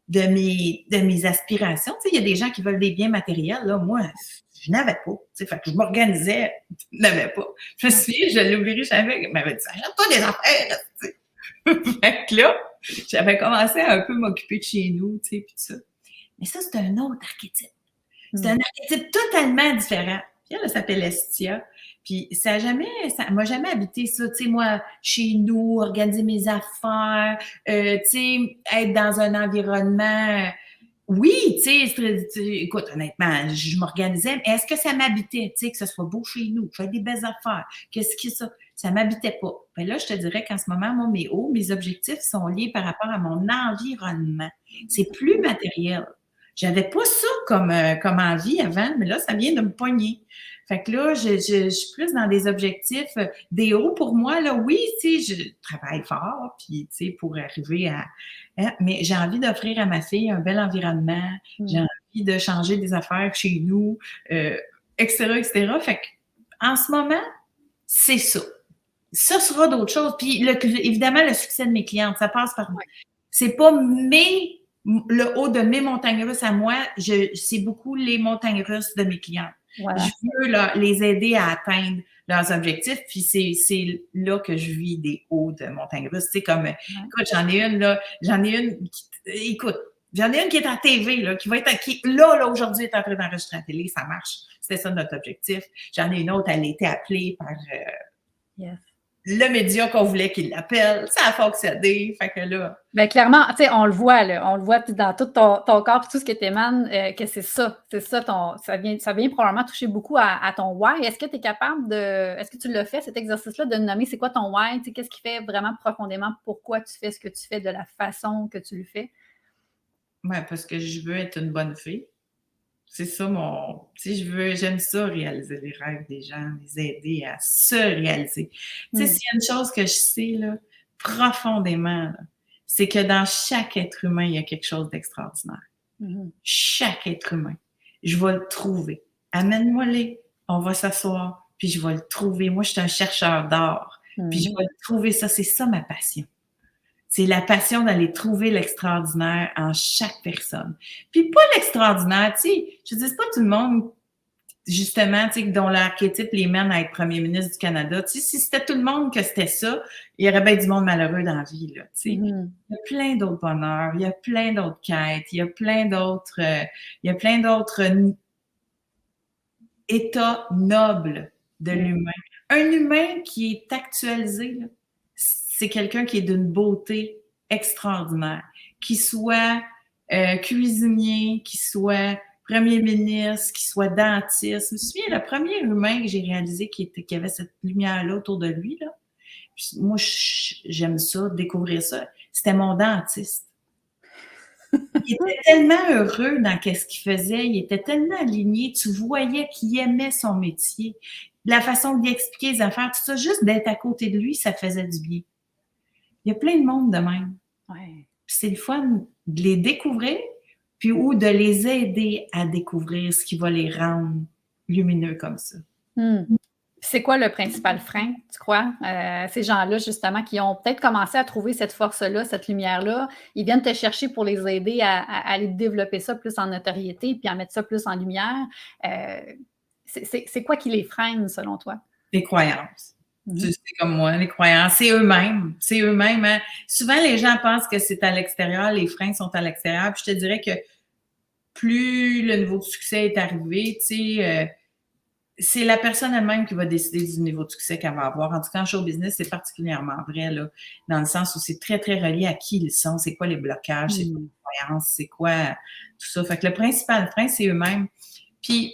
de mes aspirations. Tu sais, il y a des gens qui veulent des biens matériels, là. Moi, je n'avais pas. Tu sais, fait que je m'organisais, je n'avais pas. Je me souviens, je l'oublierai jamais, il m'avait dit, achète-toi des affaires, tu sais. Fait que là, j'avais commencé à un peu m'occuper de chez nous, tu sais, puis tout ça. Mais ça, c'est un autre archétype. C'est un archétype totalement différent. Puis elle s'appelle Estia. Puis ça m'a jamais habité ça, tu sais, moi, chez nous, organiser mes affaires, tu sais, être dans un environnement. Oui, tu sais, écoute, honnêtement, je m'organisais, mais est-ce que ça m'habitait, tu sais, que ce soit beau chez nous, que j'aie des belles affaires, qu'est-ce que ça? Ça m'habitait pas. Ben là, je te dirais qu'en ce moment, moi, mes objectifs sont liés par rapport à mon environnement. C'est plus matériel. J'avais pas ça comme envie avant, mais là, ça vient de me pogner. Fait que là, je suis plus dans des objectifs, des hauts pour moi, là, oui, tu sais, je travaille fort, puis, tu sais, pour arriver à... Hein, mais j'ai envie d'offrir à ma fille un bel environnement, j'ai envie de changer des affaires chez nous, etc., etc. Fait que, en ce moment, c'est ça. Ça sera d'autres choses. Puis, évidemment, le succès de mes clientes, ça passe par... C'est pas le haut de mes montagnes russes à moi, c'est beaucoup les montagnes russes de mes clientes. Voilà. Je veux les aider à atteindre leurs objectifs, puis c'est là que je vis des hauts de montagnes russes. Tu sais, comme, écoute, j'en ai une qui est à TV, là, qui là, aujourd'hui, est en train d'enregistrer à la télé, ça marche. C'était ça notre objectif. J'en ai une autre, elle a été appelée par le média qu'on voulait qu'il l'appelle. Ça a fonctionné. Fait que là. Bien, clairement, tu sais, on le voit dans tout ton corps et tout ce que tu émanes, que c'est ça. C'est ça, ça vient probablement toucher beaucoup à ton why. Est-ce que tu es capable est-ce que tu l'as fait, cet exercice-là, de nommer c'est quoi ton why? Tu sais, qu'est-ce qui fait vraiment profondément pourquoi tu fais ce que tu fais de la façon que tu le fais? Oui, parce que je veux être une bonne fille. C'est ça tu sais, j'aime ça, réaliser les rêves des gens, les aider à se réaliser. Tu sais, s'il y a une chose que je sais, là, profondément, là, c'est que dans chaque être humain, il y a quelque chose d'extraordinaire. Chaque être humain. Je vais le trouver. Amène-moi-les, on va s'asseoir, puis je vais le trouver. Moi, je suis un chercheur d'art, puis je vais le trouver. Ça, c'est ça ma passion. C'est la passion d'aller trouver l'extraordinaire en chaque personne. Puis pas l'extraordinaire, tu sais, je dis pas tout le monde, justement, tu sais, dont l'archétype les mène à être premier ministre du Canada. Tu sais, si c'était tout le monde que c'était ça, il y aurait bien du monde malheureux dans la vie, là, tu sais. Mm-hmm. Il y a plein d'autres bonheurs, il y a plein d'autres quêtes, il y a plein d'autres états nobles de l'humain. Un humain qui est actualisé, là, c'est quelqu'un qui est d'une beauté extraordinaire, qui soit cuisinier, qui soit premier ministre, qui soit dentiste. Je me souviens, le premier humain que j'ai réalisé qui avait cette lumière-là autour de lui, là, moi, j'aime ça, découvrir ça, c'était mon dentiste. Il était tellement heureux dans ce qu'il faisait, il était tellement aligné, tu voyais qu'il aimait son métier. La façon d'y expliquer les affaires, tout ça, juste d'être à côté de lui, ça faisait du bien. Il y a plein de monde de même. Ouais. C'est le fun de les découvrir, puis ou de les aider à découvrir ce qui va les rendre lumineux comme ça. C'est quoi le principal frein, tu crois? Ces gens-là, justement, qui ont peut-être commencé à trouver cette force-là, cette lumière-là, ils viennent te chercher pour les aider à aller développer ça plus en notoriété puis à mettre ça plus en lumière. C'est quoi qui les freine, selon toi? Les croyances. Tu sais, comme moi, les croyances, c'est eux-mêmes. C'est eux-mêmes. Hein. Souvent, les gens pensent que c'est à l'extérieur, les freins sont à l'extérieur. Puis je te dirais que plus le niveau de succès est arrivé, tu sais, c'est la personne elle-même qui va décider du niveau de succès qu'elle va avoir. En tout cas, en show business, c'est particulièrement vrai, là, dans le sens où c'est très, très relié à qui ils sont, c'est quoi les blocages, c'est quoi les croyances, c'est quoi tout ça. Fait que le principal frein, c'est eux-mêmes. Puis,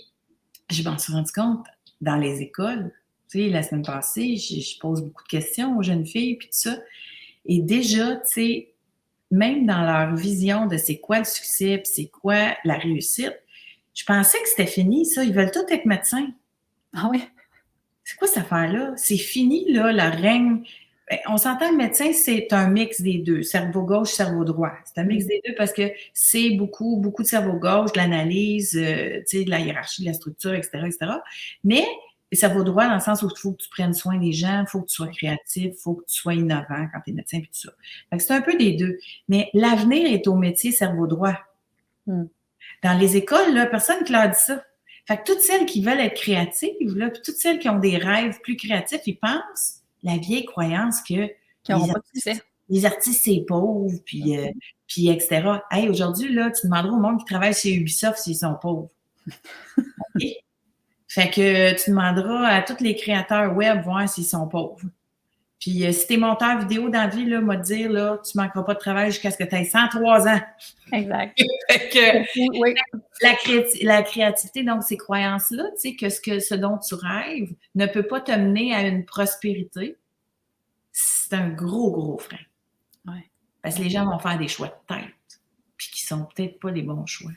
je m'en suis rendu compte dans les écoles. Tu sais, la semaine passée, je pose beaucoup de questions aux jeunes filles, puis tout ça. Et déjà, tu sais, même dans leur vision de c'est quoi le succès, puis c'est quoi la réussite, je pensais que c'était fini, ça. Ils veulent tous être médecins. Ah oui? C'est quoi cette affaire-là? C'est fini, là, le règne. On s'entend, le médecin, c'est un mix des deux. Cerveau gauche, cerveau droit. C'est un mix des deux parce que c'est beaucoup, beaucoup de cerveau gauche, de l'analyse, tu sais, de la hiérarchie, de la structure, etc., etc. Mais le cerveau droit, dans le sens où il faut que tu prennes soin des gens, il faut que tu sois créatif, il faut que tu sois innovant quand tu es médecin, puis tout ça. Fait que c'est un peu des deux. Mais l'avenir est au métier cerveau droit. Dans les écoles, là, personne qui leur dit ça. Fait que toutes celles qui veulent être créatives, là, puis toutes celles qui ont des rêves plus créatifs, ils pensent la vieille croyance que les artistes, c'est pauvre, puis etc. Hey, aujourd'hui, là, tu demanderas au monde qui travaille chez Ubisoft s'ils sont pauvres. Okay? Fait que tu demanderas à tous les créateurs web voir s'ils sont pauvres. Puis si t'es monteur vidéo dans la vie, là, moi te dire, là, tu manqueras pas de travail jusqu'à ce que tu aies 103 ans. Exact. Fait que la créativité, donc ces croyances-là, tu sais, que ce dont tu rêves ne peut pas te mener à une prospérité, c'est un gros, gros frein. Ouais. Parce que les gens vont faire des choix de tête, puis qui sont peut-être pas les bons choix.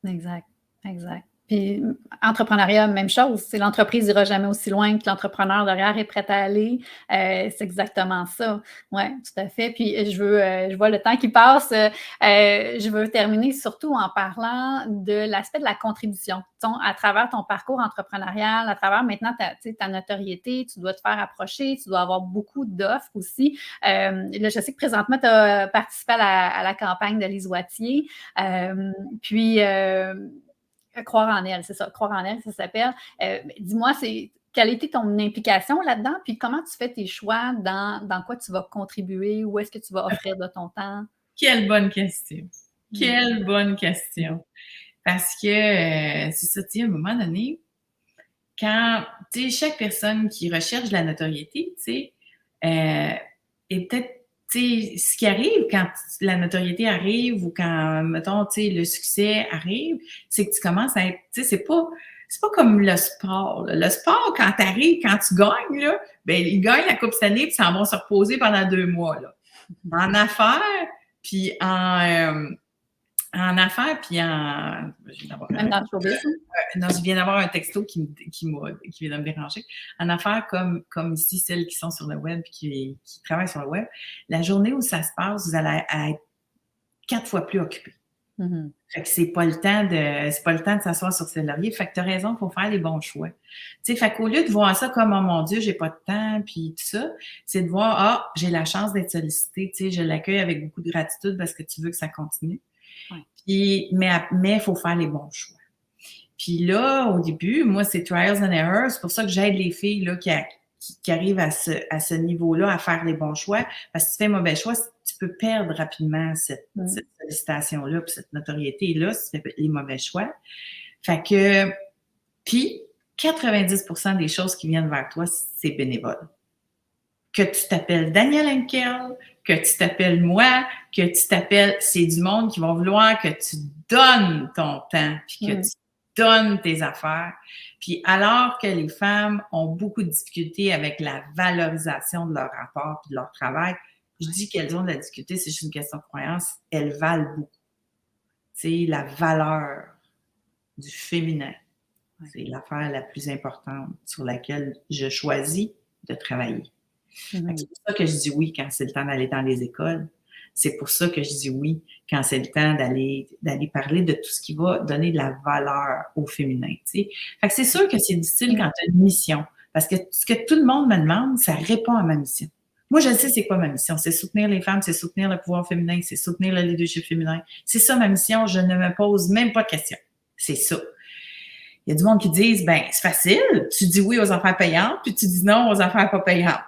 Exact, exact. Puis, entrepreneuriat, même chose. C'est l'entreprise n'ira jamais aussi loin que l'entrepreneur derrière est prêt à aller. C'est exactement ça. Oui, tout à fait. Puis, je vois le temps qui passe. Je veux terminer surtout en parlant de l'aspect de la contribution. À travers ton parcours entrepreneurial, à travers maintenant ta notoriété, tu dois te faire approcher, tu dois avoir beaucoup d'offres aussi. Là, je sais que présentement, tu as participé à la campagne de Lise Wattier. Puis, Croire en elle, c'est ça. Croire en elle, ça s'appelle. Dis-moi, quelle était ton implication là-dedans? Puis comment tu fais tes choix dans quoi tu vas contribuer? Où est-ce que tu vas offrir de ton temps? Quelle bonne question! Quelle bonne question! Parce que c'est ça, tu sais, à un moment donné, quand, tu sais, chaque personne qui recherche de la notoriété, tu sais, est peut-être, tu sais, ce qui arrive quand la notoriété arrive ou quand, mettons, tu sais, le succès arrive, c'est que tu commences à être, tu sais, c'est pas comme le sport. Là. Le sport, quand tu arrives, quand tu gagnes, là, ben, ils gagnent la Coupe Stanley puis s'en vont se reposer pendant 2 mois. Là. En affaires, puis en affaires, puis en... Même dans le showbiz. Non, je viens d'avoir un texto qui vient de me déranger. En affaires comme ici, celles qui sont sur le web et qui travaillent sur le web, la journée où ça se passe, vous allez être 4 fois plus occupé. Mm-hmm. Fait que c'est pas le temps de s'asseoir sur ses lauriers. Fait que tu as raison, il faut faire les bons choix. Tu sais, fait qu'au lieu de voir ça comme oh mon Dieu, j'ai pas de temps, puis tout ça, c'est de voir j'ai la chance d'être sollicitée, tu sais, je l'accueille avec beaucoup de gratitude parce que tu veux que ça continue. Ouais. Puis, mais il faut faire les bons choix. Puis là, au début, moi, c'est trials and errors. C'est pour ça que j'aide les filles là, qui arrivent à ce niveau-là à faire les bons choix. Parce que si tu fais un mauvais choix, tu peux perdre rapidement cette sollicitation-là, puis cette notoriété-là, si tu fais les mauvais choix. Fait que, puis 90% des choses qui viennent vers toi, c'est bénévole. Que tu t'appelles Danielle Henkel, que tu t'appelles moi, que tu t'appelles, c'est du monde qui va vouloir que tu donnes ton temps, puis que tu donnes tes affaires. Puis alors que les femmes ont beaucoup de difficultés avec la valorisation de leur rapport et de leur travail, je dis qu'elles ont de la difficulté, c'est juste une question de croyance, elles valent beaucoup. C'est la valeur du féminin. C'est l'affaire la plus importante sur laquelle je choisis de travailler. C'est pour ça que je dis oui quand c'est le temps d'aller dans les écoles. C'est pour ça que je dis oui quand c'est le temps d'aller parler de tout ce qui va donner de la valeur au féminin. T'sais. Fait que c'est sûr que c'est difficile quand tu as une mission. Parce que ce que tout le monde me demande, ça répond à ma mission. Moi, je sais c'est quoi ma mission. C'est soutenir les femmes, c'est soutenir le pouvoir féminin, c'est soutenir le leadership féminin. C'est ça ma mission. Je ne me pose même pas de questions. C'est ça. Il y a du monde qui disent, ben c'est facile. Tu dis oui aux affaires payantes, puis tu dis non aux affaires pas payantes.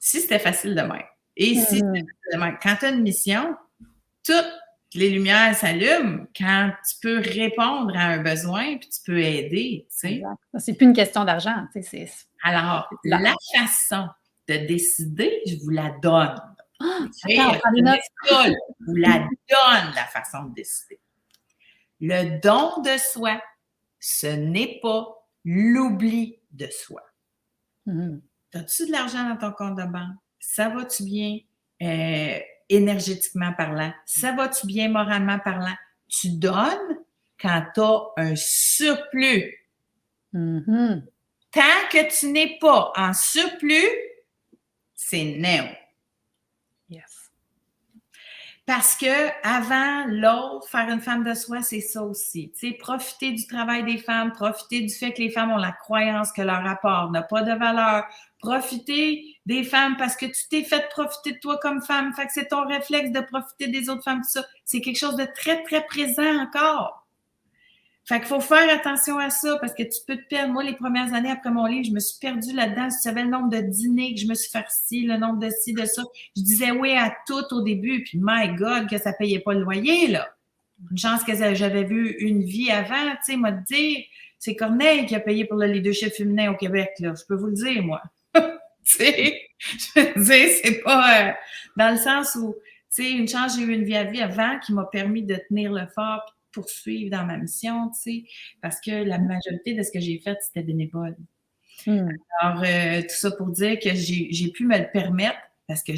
Si c'était facile de même. Et si c'était facile de même. Quand tu as une mission, toutes les lumières s'allument quand tu peux répondre à un besoin puis tu peux aider. Tu sais. C'est plus une question d'argent. Tu sais, alors, la façon de décider, je vous la donne. Je vous la donne, la façon de décider. Le don de soi, ce n'est pas l'oubli de soi. As-tu de l'argent dans ton compte de banque? Ça va-tu bien énergétiquement parlant? Ça va-tu bien moralement parlant? Tu donnes quand tu as un surplus. Tant que tu n'es pas en surplus, c'est néo. Yes. Parce que avant l'autre, faire une femme de soi, c'est ça aussi. Tu sais, profiter du travail des femmes, profiter du fait que les femmes ont la croyance que leur rapport n'a pas de valeur, profiter des femmes parce que tu t'es fait profiter de toi comme femme, fait que c'est ton réflexe de profiter des autres femmes, tout ça. C'est quelque chose de très, très présent encore. Fait qu'il faut faire attention à ça parce que tu peux te perdre. Moi, les premières années après mon livre, je me suis perdue là-dedans. Si tu savais le nombre de dîners que je me suis farci, le nombre de ci, de ça. Je disais oui à tout au début, puis my God, que ça payait pas le loyer, là. Une chance que j'avais vu une vie avant, tu sais, moi, te dire, c'est Corneille qui a payé pour le leadership féminin au Québec, là. Je peux vous le dire, moi. Tu sais, je veux dire, c'est pas dans le sens où, tu sais, une chance, j'ai eu une vie à vie avant qui m'a permis de tenir le fort, poursuivre dans ma mission, tu sais, parce que la majorité de ce que j'ai fait, c'était bénévole. Alors, tout ça pour dire que j'ai pu me le permettre parce que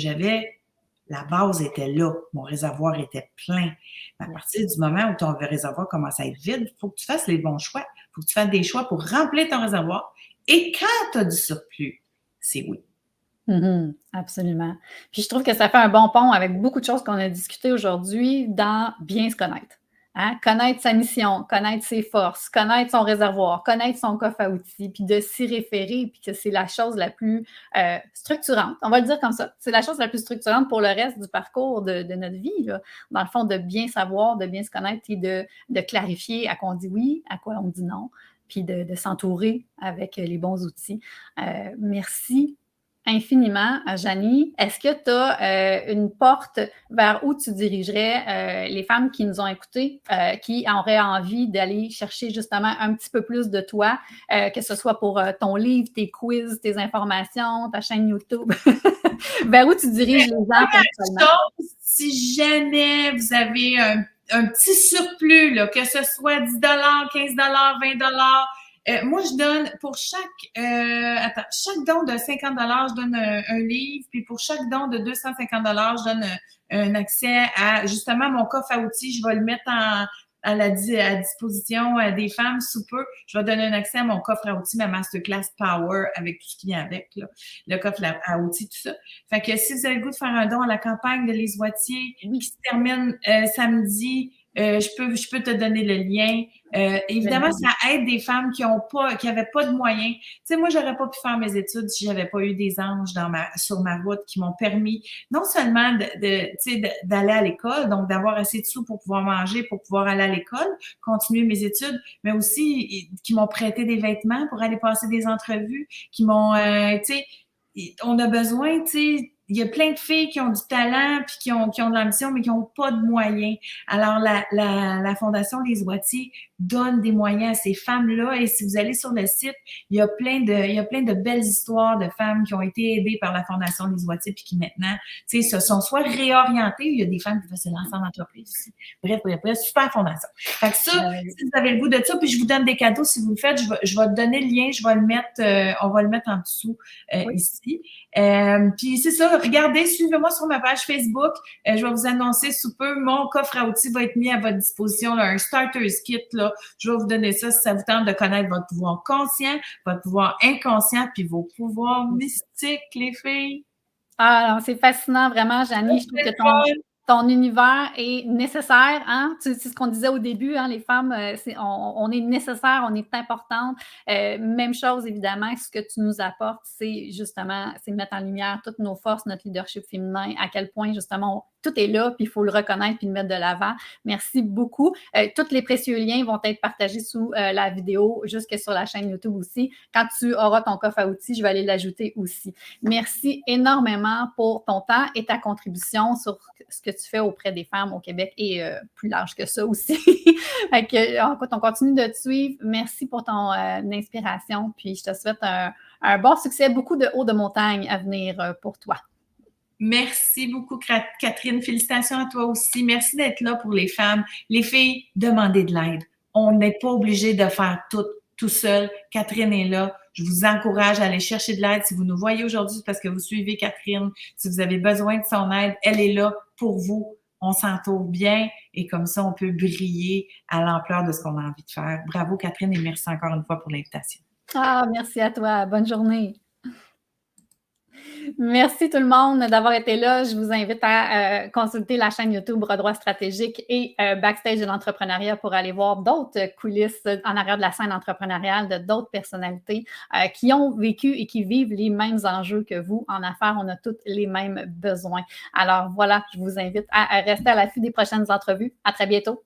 la base était là, mon réservoir était plein. À partir du moment où ton réservoir commence à être vide, il faut que tu fasses les bons choix. Il faut que tu fasses des choix pour remplir ton réservoir. Et quand tu as du surplus, c'est oui. Absolument. Puis je trouve que ça fait un bon pont avec beaucoup de choses qu'on a discutées aujourd'hui dans bien se connaître. Hein? Connaître sa mission, connaître ses forces, connaître son réservoir, connaître son coffre à outils, puis de s'y référer, puis que c'est la chose la plus structurante. On va le dire comme ça. C'est la chose la plus structurante pour le reste du parcours de notre vie. Là. Dans le fond, de bien savoir, de bien se connaître et de clarifier à quoi on dit oui, à quoi on dit non, puis de s'entourer avec les bons outils. Merci infiniment, Janie. Est-ce que tu as une porte vers où tu dirigerais les femmes qui nous ont écoutées, qui auraient envie d'aller chercher justement un petit peu plus de toi, que ce soit pour ton livre, tes quiz, tes informations, ta chaîne YouTube? Vers où tu diriges les gens? Si jamais vous avez un petit surplus, là, que ce soit 10 $, 15 $, 20 $, moi, je donne pour chaque don de 50 $, je donne un livre, puis pour chaque don de 250 $, je donne un accès à, justement, mon coffre à outils. Je vais le mettre à disposition des femmes sous peu. Je vais donner un accès à mon coffre à outils, ma masterclass Power, avec tout ce qui vient avec, là, le coffre à outils, tout ça. Fait que si vous avez le goût de faire un don à la campagne de Lise Wattier, qui se termine samedi, je peux te donner le lien. Évidemment, ça aide des femmes qui n'avaient pas de moyens. Tu sais, moi, j'aurais pas pu faire mes études si j'avais pas eu des anges sur ma route qui m'ont permis non seulement d'aller à l'école, donc d'avoir assez de sous pour pouvoir manger, pour pouvoir aller à l'école, continuer mes études, mais aussi qui m'ont prêté des vêtements pour aller passer des entrevues, qui m'ont, tu sais, on a besoin, tu sais, il y a plein de filles qui ont du talent puis qui ont de l'ambition, mais qui n'ont pas de moyens. Alors, la Fondation Les Oitiers donne des moyens à ces femmes-là. Et si vous allez sur le site, il y a plein de belles histoires de femmes qui ont été aidées par la Fondation Les Oitiers puis qui maintenant, tu sais, se sont soit réorientées. Il y a des femmes qui veulent se lancer en entreprise aussi. Bref, super fondation. Fait que ça, si vous avez le goût de ça, puis je vous donne des cadeaux si vous le faites, je vais te donner le lien, je vais le mettre, on va le mettre en dessous ici. Puis c'est ça, regardez, suivez-moi sur ma page Facebook. Je vais vous annoncer sous peu, mon coffre à outils va être mis à votre disposition, là, un starter's kit. Là. Je vais vous donner ça si ça vous tente de connaître votre pouvoir conscient, votre pouvoir inconscient, puis vos pouvoirs mystiques, les filles. Ah, c'est fascinant, vraiment, Janie. Je trouve que ton univers est nécessaire. Hein? C'est ce qu'on disait au début, hein, les femmes, on est nécessaire, on est importante. Même chose, évidemment, ce que tu nous apportes, c'est justement, c'est de mettre en lumière toutes nos forces, notre leadership féminin, à quel point, justement, tout est là, puis il faut le reconnaître puis le mettre de l'avant. Merci beaucoup. Tous les précieux liens vont être partagés sous la vidéo, jusque sur la chaîne YouTube aussi. Quand tu auras ton coffre à outils, je vais aller l'ajouter aussi. Merci énormément pour ton temps et ta contribution sur ce que tu fais auprès des femmes au Québec et plus large que ça aussi. Écoute, on continue de te suivre. Merci pour ton inspiration. Puis je te souhaite un bon succès, beaucoup de hauts de montagne à venir pour toi. Merci beaucoup, Catherine. Félicitations à toi aussi. Merci d'être là pour les femmes. Les filles, demandez de l'aide. On n'est pas obligé de faire tout seul. Catherine est là. Je vous encourage à aller chercher de l'aide. Si vous nous voyez aujourd'hui, c'est parce que vous suivez Catherine. Si vous avez besoin de son aide, elle est là pour vous. On s'entoure bien et comme ça, on peut briller à l'ampleur de ce qu'on a envie de faire. Bravo, Catherine, et merci encore une fois pour l'invitation. Ah, merci à toi. Bonne journée. Merci tout le monde d'avoir été là. Je vous invite à consulter la chaîne YouTube Redroit Stratégique et Backstage de l'entrepreneuriat pour aller voir d'autres coulisses en arrière de la scène entrepreneuriale de d'autres personnalités qui ont vécu et qui vivent les mêmes enjeux que vous. En affaires, on a tous les mêmes besoins. Alors voilà, je vous invite à rester à l'affût des prochaines entrevues. À très bientôt.